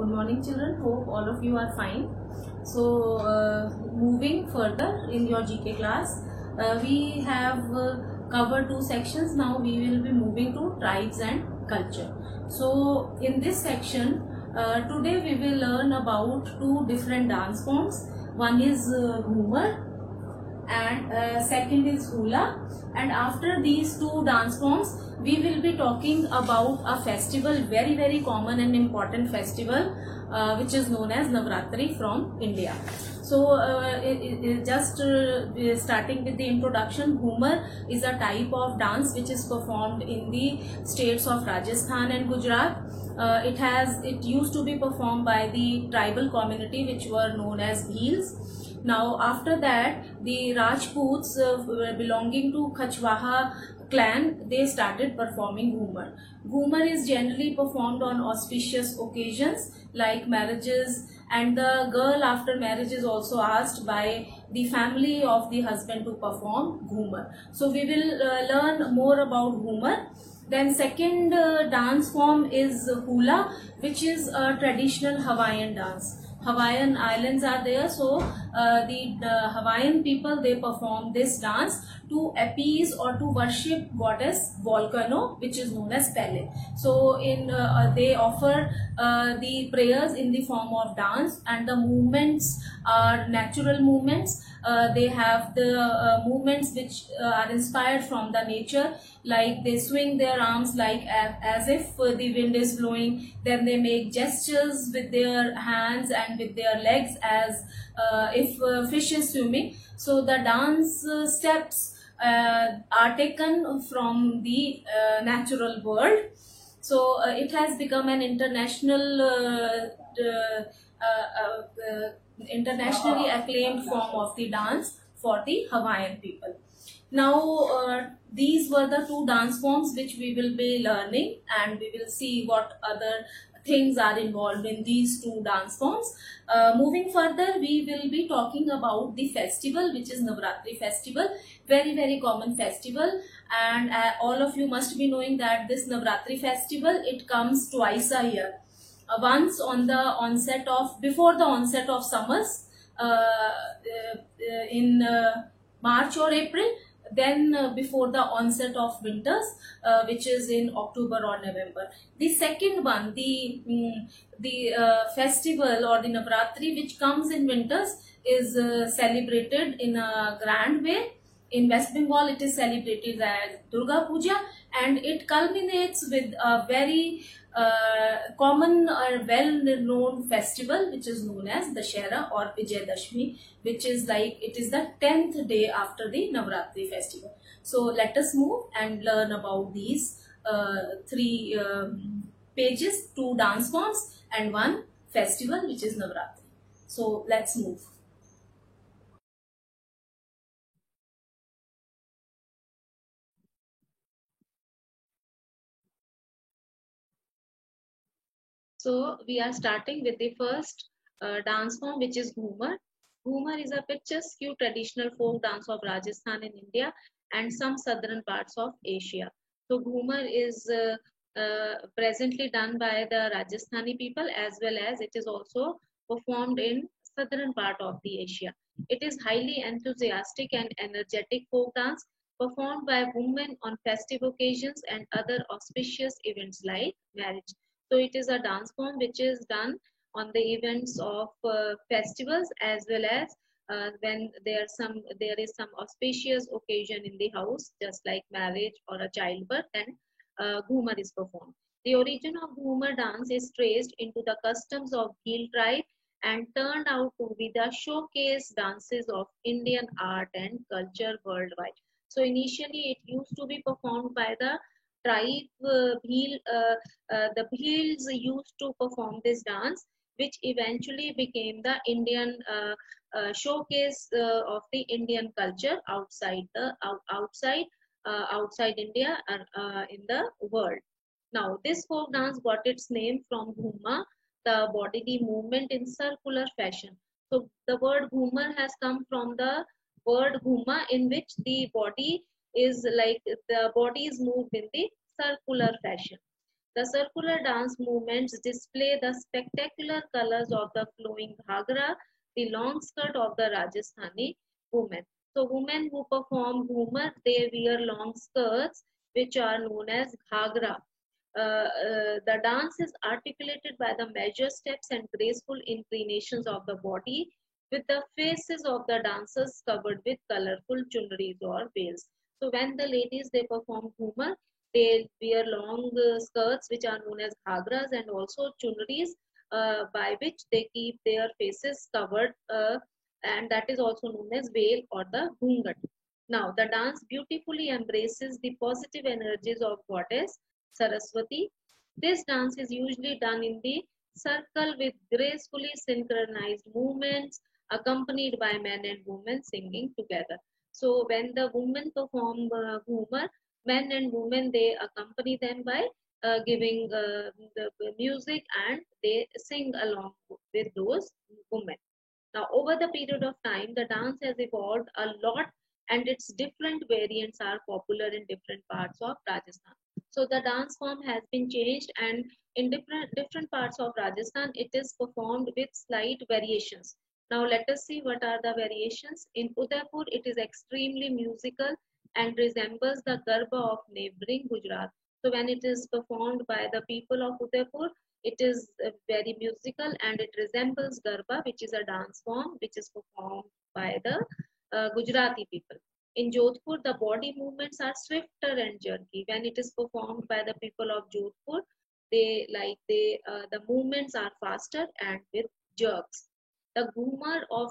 Good morning, children. Hope all of you are fine. So, moving further in your GK class, we have covered two sections. Now we will be moving to tribes and culture. So, in this section, today we will learn about two different dance forms. One is Ghumar and second is hula. And after these two dance forms we will be talking about a festival, very common and important festival, which is known as Navratri from India. So starting with the introduction, Ghumar is a type of dance which is performed in the states of Rajasthan and Gujarat. It used to be performed by the tribal community which were known as Bhils. Now after that, the Rajputs belonging to Kachwaha clan, they started performing Ghumar. Ghumar is generally performed on auspicious occasions like marriages, and the girl after marriage is also asked by the family of the husband to perform Ghumar. So we will learn more about Ghumar. Then second dance form is hula, which is a traditional Hawaiian dance. Hawaiian islands are there, so the Hawaiian people, they perform this dance to appease or to worship goddess Volcano, which is known as Pele. So they offer the prayers in the form of dance, and the movements are natural movements. They have the movements which are inspired from the nature, like they swing their arms like as if the wind is blowing. Then they make gestures with their hands and with their legs as if fish is swimming. So the dance steps are taken from the natural world. So it has become an internationally acclaimed form of the dance for the Hawaiian people. Now these were the two dance forms which we will be learning, and we will see what other things are involved in these two dance forms. Moving further, we will be talking about the festival, which is Navratri festival, very common festival, and all of you must be knowing that this Navratri festival, it comes twice a year. Once on the before the onset of summers, in March or April, then before the onset of winters, which is in October or November. The second one, the festival or the Navratri which comes in winters, is celebrated in a grand way. In West Bengal, it is celebrated as Durga Puja, and it culminates with a very common or well-known festival which is known as Dashera or Vijayadashmi, which is like, it is the 10th day after the Navratri festival. So let us move and learn about these three pages, two dance forms and one festival which is Navratri. So let's move. So we are starting with the first dance form, which is Ghumar. Ghumar is a picturesque traditional folk dance of Rajasthan in India and some southern parts of Asia. So Ghumar is presently done by the Rajasthani people, as well as it is also performed in southern part of the Asia. It is highly enthusiastic and energetic folk dance performed by women on festive occasions and other auspicious events like marriage. So it is a dance form which is done on the events of festivals, as well as when there is some auspicious occasion in the house, just like marriage or a childbirth, and Ghumar is performed. The origin of Ghumar dance is traced into the customs of Bhil tribe and turned out to be the showcase dances of Indian art and culture worldwide. So initially it used to be performed by the tribe Bhil. The Bhils used to perform this dance, which eventually became the Indian showcase of the Indian culture outside India in the world. Now, this folk dance got its name from Ghumma, the bodily movement in circular fashion. So, the word Ghumar has come from the word Ghumma, in which the body is moved in the circular fashion. The circular dance movements display the spectacular colors of the flowing ghagra, the long skirt of the Rajasthani women. So women who perform Ghumar, they wear long skirts which are known as ghagra. The dance is articulated by the measured steps and graceful inclinations of the body, with the faces of the dancers covered with colorful chunris or veils. So when the ladies they perform Ghumar, they wear long skirts which are known as ghagras and also chunris by which they keep their faces covered, and that is also known as veil or the ghungat. Now the dance beautifully embraces the positive energies of goddess Saraswati. This dance is usually done in the circle with gracefully synchronized movements accompanied by men and women singing together. So when the women perform Ghumar, men and women they accompany them by giving the music, and they sing along with those women. Now over the period of time the dance has evolved a lot, and its different variants are popular in different parts of Rajasthan. So the dance form has been changed, and in different parts of Rajasthan it is performed with slight variations. Now let us see what are the variations. In Udaipur it is extremely musical and resembles the Garba of neighboring Gujarat. So when it is performed by the people of Udaipur, it is very musical and it resembles Garba, which is a dance form which is performed by the Gujarati people. In Jodhpur, the body movements are swifter and jerky. When it is performed by the people of Jodhpur, the movements are faster and with jerks. The Ghumar of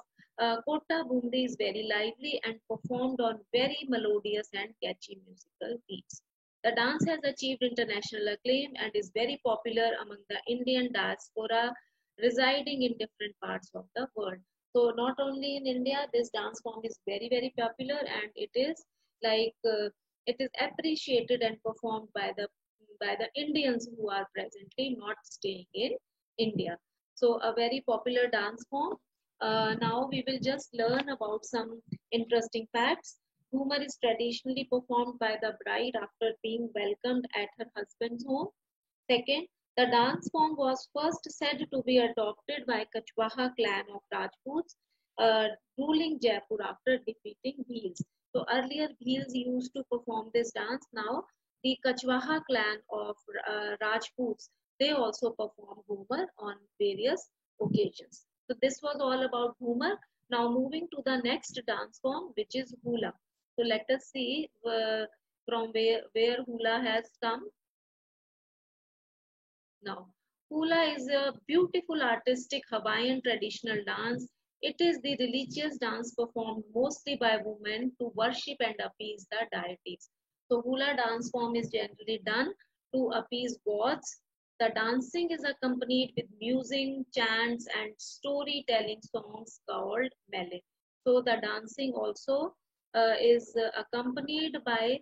Kota Bundi is very lively and performed on very melodious and catchy musical beats. The dance has achieved international acclaim and is very popular among the Indian diaspora residing in different parts of the world. So not only in India, this dance form is very popular, and it is appreciated and performed by the Indians who are presently not staying in India. So a very popular dance form. Now we will just learn about some interesting facts. Ghumar is traditionally performed by the bride after being welcomed at her husband's home. Second, the dance form was first said to be adopted by Kachwaha clan of Rajputs ruling Jaipur after defeating Bhils. So earlier Bhils used to perform this dance. Now the Kachwaha clan of Rajputs, they also perform Ghumar on various occasions. So this was all about Ghumar. Now moving to the next dance form, which is Hula. So let us see from where Hula has come. Now, hula is a beautiful artistic Hawaiian traditional dance. It is the religious dance performed mostly by women to worship and appease the deities. So, hula dance form is generally done to appease gods. The dancing is accompanied with musing, chants, and storytelling songs called mele. So, the dancing also is accompanied by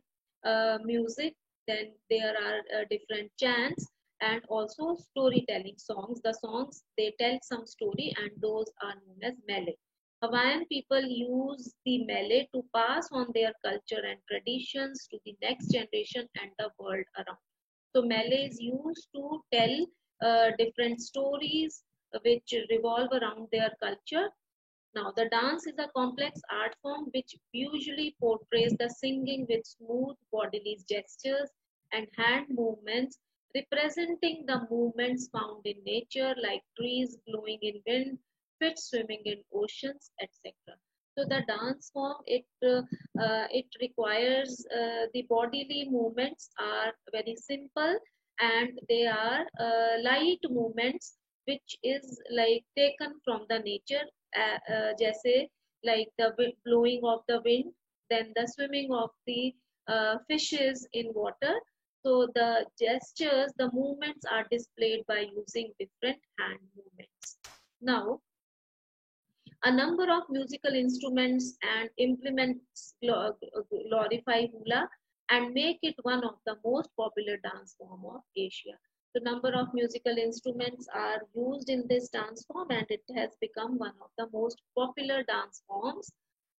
music. Then there are different chants and also storytelling songs. The songs they tell some story, and those are known as mele. Hawaiian people use the mele to pass on their culture and traditions to the next generation and the world around. So mele is used to tell different stories which revolve around their culture. Now, the dance is a complex art form which usually portrays the singing with smooth bodily gestures and hand movements, representing the movements found in nature like trees blowing in wind, fish swimming in oceans, etc. So the dance form it requires the bodily movements are very simple, and they are light movements which is like taken from the nature, जैसे like the blowing of the wind, then the swimming of the fishes in water. So the gestures, the movements are displayed by using different hand movements. Now, a number of musical instruments and implements glorify hula and make it one of the most popular dance form of Asia. The number of musical instruments are used in this dance form, and it has become one of the most popular dance forms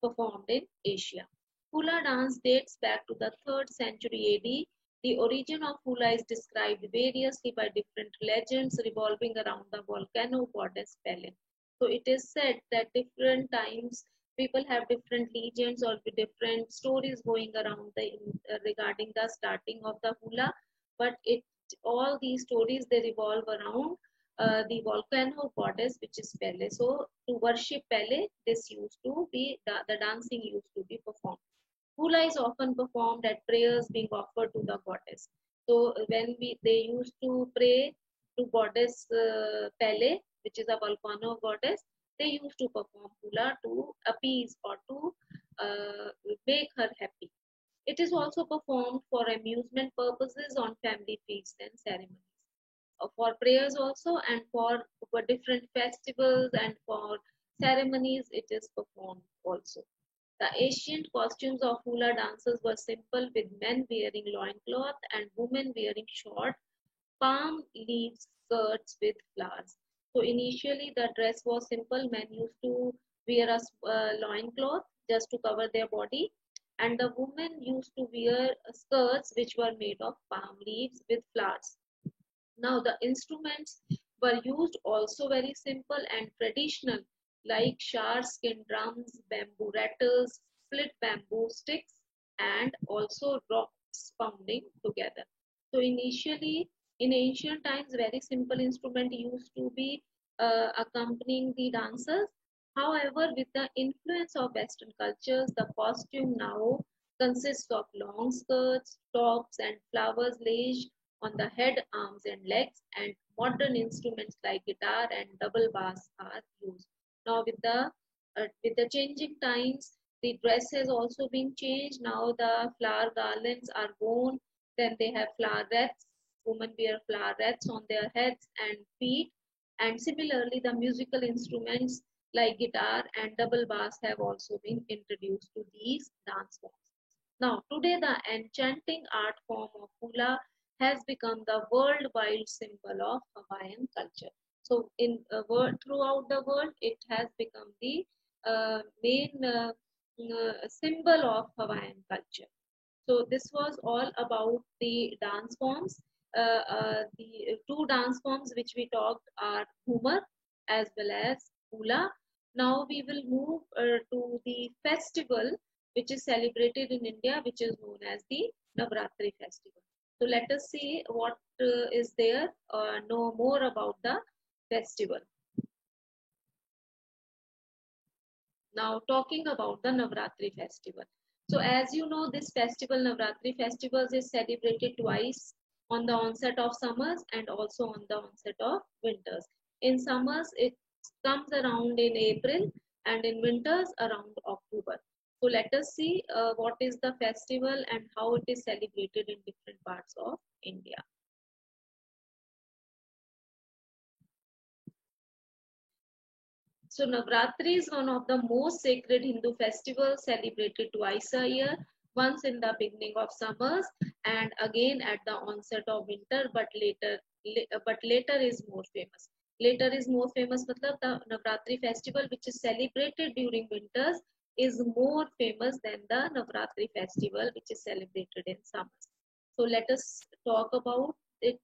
performed in Asia. Hula dance dates back to the 3rd century AD The origin of Hula is described variously by different legends revolving around the volcano goddess Pele. So it is said that different times people have different legends or different stories going around regarding the starting of the hula, but it all these stories they revolve around the volcano goddess which is Pele. So to worship Pele, this used to be the dancing used to be performed. Hula is often performed at prayers being offered to the goddess. So when they used to pray to goddess Pele, which is a volcano goddess, they used to perform hula to appease or to make her happy. It is also performed for amusement purposes on family feasts and ceremonies. For prayers also, and for different festivals and for ceremonies, it is performed also. The ancient costumes of hula dancers were simple, with men wearing loincloth and women wearing short palm leaf skirts with flowers. So initially the dress was simple. Men used to wear a loincloth just to cover their body, and the women used to wear skirts which were made of palm leaves with flowers. Now the instruments were used also very simple and traditional, like shar skin drums, bamboo rattles, split bamboo sticks, and also rocks pounding together. So initially, in ancient times, very simple instrument used to be accompanying the dancers. However, with the influence of Western cultures, the costume now consists of long skirts, tops, and flowers laced on the head, arms, and legs, and modern instruments like guitar and double bass are used. Now, with the changing times, the dress has also been changed. Now, the flower garlands are worn. Then they have flowerets. Women wear flowerets on their heads and feet. And similarly, the musical instruments like guitar and double bass have also been introduced to these dance forms. Now, today, the enchanting art form of hula has become the worldwide symbol of Hawaiian culture. So, throughout the world, it has become the main symbol of Hawaiian culture. So, this was all about the dance forms. The two dance forms which we talked are Humar as well as Hula. Now, we will move to the festival which is celebrated in India, which is known as the Navratri festival. So let us see what is there, know more about the festival. Now talking about the Navratri festival. So as you know, this festival, Navratri festivals, is celebrated twice, on the onset of summers and also on the onset of winters. In summers, it comes around in April, and in winters around October. So let us see what is the festival and how it is celebrated in different parts of India. So Navratri is one of the most sacred Hindu festivals celebrated twice a year, once in the beginning of summers and again at the onset of winter, but later is more famous. Later is more famous, matlab the Navratri festival which is celebrated during winters is more famous than the Navratri festival which is celebrated in summers. So let us talk about it.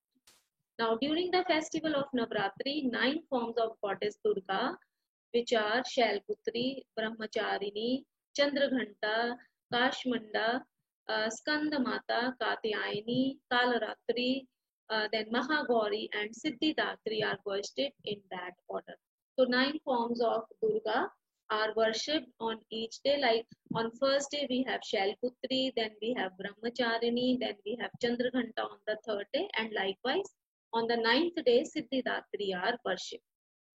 Now during the festival of Navratri, 9 forms of goddess Durga, which are Shailputri, Brahmacharini, Chandraghanta, Kashmanda, Skandamata, Katyayani, Kalaratri, then Mahagauri and Siddhidatri are worshipped in that order. So 9 forms of Durga are worshipped on each day. Like on first day we have Shailputri, then we have Brahmacharini, then we have Chandraghanta on the third day, and likewise on the 9th day Siddhidatri are worshipped.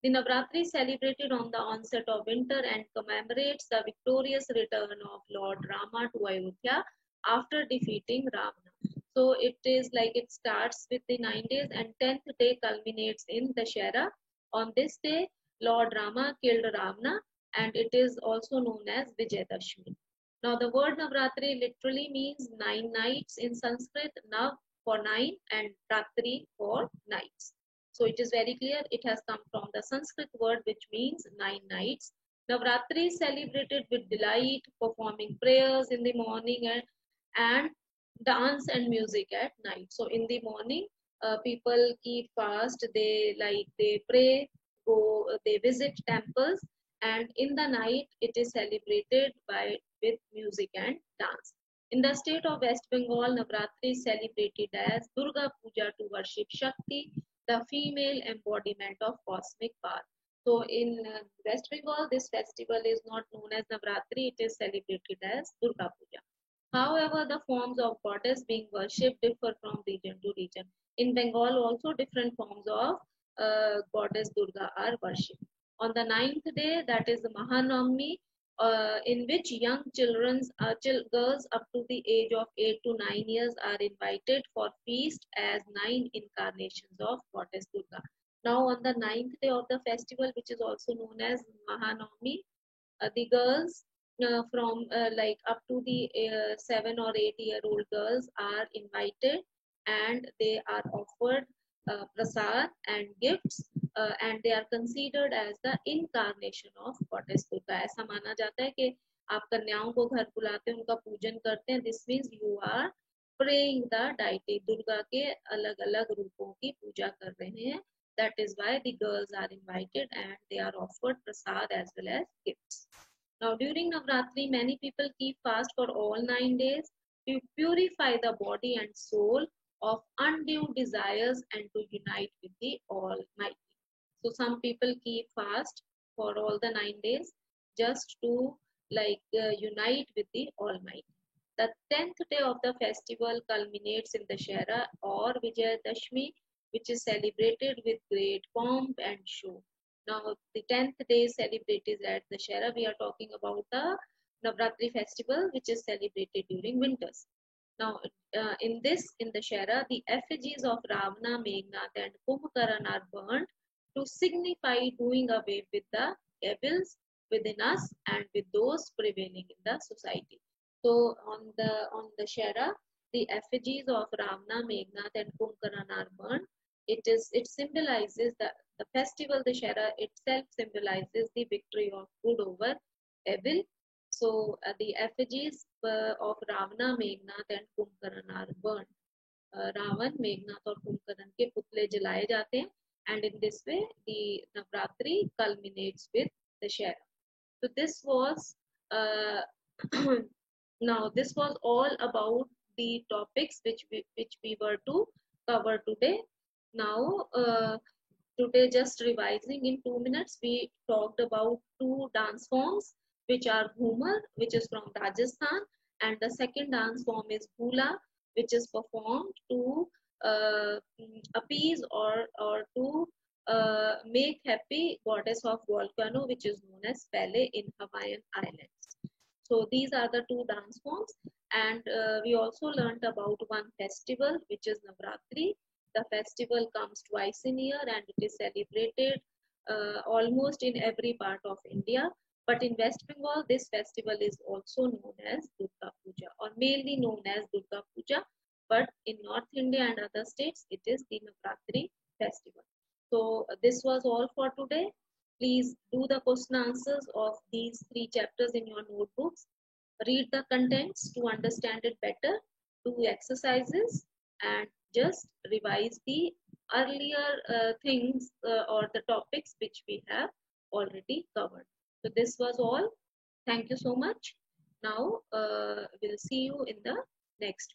The Navratri is celebrated on the onset of winter and commemorates the victorious return of Lord Rama to Ayodhya after defeating Ravana. So it is like it starts with the 9 days and 10th day culminates in Dashera. On this day, Lord Rama killed Ravana, and it is also known as Vijayadashmi. Now the word Navratri literally means 9 nights in Sanskrit, Nav for 9 and Ratri for nights. So it is very clear it has come from the Sanskrit word which means 9 nights. Navratri is celebrated with delight, performing prayers in the morning and dance and music at night. So in the morning, people keep fast. They pray, they visit temples, and in the night it is celebrated by with music and dance. In the state of West Bengal, Navratri is celebrated as Durga Puja to worship Shakti, the female embodiment of cosmic power. So in West Bengal, this festival is not known as Navratri; it is celebrated as Durga Puja. However, the forms of goddess being worshipped differ from region to region. In Bengal, also different forms of goddess Durga are worshipped. On the ninth day, that is the Mahanavami, in which young girls up to the age of 8 to 9 years are invited for feast as 9 incarnations of goddess Durga. Now, on the ninth day of the festival, which is also known as Mahanavami, the girls from like up to the 7 or 8 year old girls are invited, and they are offered prasad and gifts, and they are considered as the incarnation of goddess Durga. ऐसा माना जाता है कि आप कन्याओं को घर बुलाते हैं, उनका पूजन करते हैं. This means you are praying the deity. Durga के अलग अलग रूपों की पूजा कर रहे हैं. That is why the girls are invited and they are offered prasad as well as gifts. Now, during Navratri, many people keep fast for all 9 days to purify the body and soul of undue desires and to unite with the Almighty. So, some people keep fast for all the 9 days just to unite with the Almighty. The 10th day of the festival culminates in the Shera or Vijayadashmi, which is celebrated with great pomp and show. Now, the 10th day is celebrated at the Shera. We are talking about the Navratri festival, which is celebrated during winters. Now, in the Shera, the effigies of Ravana, Meghnad, and Kumbhakaran are burnt to signify doing away with the evils within us and with those prevailing in the society. So, on the Shera, the effigies of Ravana, Meghnad, and Kumbhakaran are burnt. It symbolizes the festival. The Shera itself symbolizes the victory of good over evil. So the effigies of Ravana, Meghnad, and Kumbhakaran are burned. Ravan, Meghnad, और Kumbhakaran के पुतले जलाए जाते हैं, and in this way the Navratri culminates with the Shera. So this was now this was all about the topics which we were to cover today. Now, today, just revising in 2 minutes, we talked about two dance forms, which are Ghumar, which is from Rajasthan, and the second dance form is Bhula, which is performed to appease or to make happy goddess of volcano, which is known as Pele in Hawaiian Islands. So these are the two dance forms, and we also learned about one festival, which is Navratri. The festival comes twice in a year and it is celebrated almost in every part of India. But in West Bengal, this festival is also known as Durga Puja, or mainly known as Durga Puja. But in North India and other states, it is the Navratri festival. So this was all for today. Please do the question answers of these 3 chapters in your notebooks. Read the contents to understand it better. Do exercises and just revise the earlier things or the topics which we have already covered. So this was all. Thank you so much. Now we'll see you in the next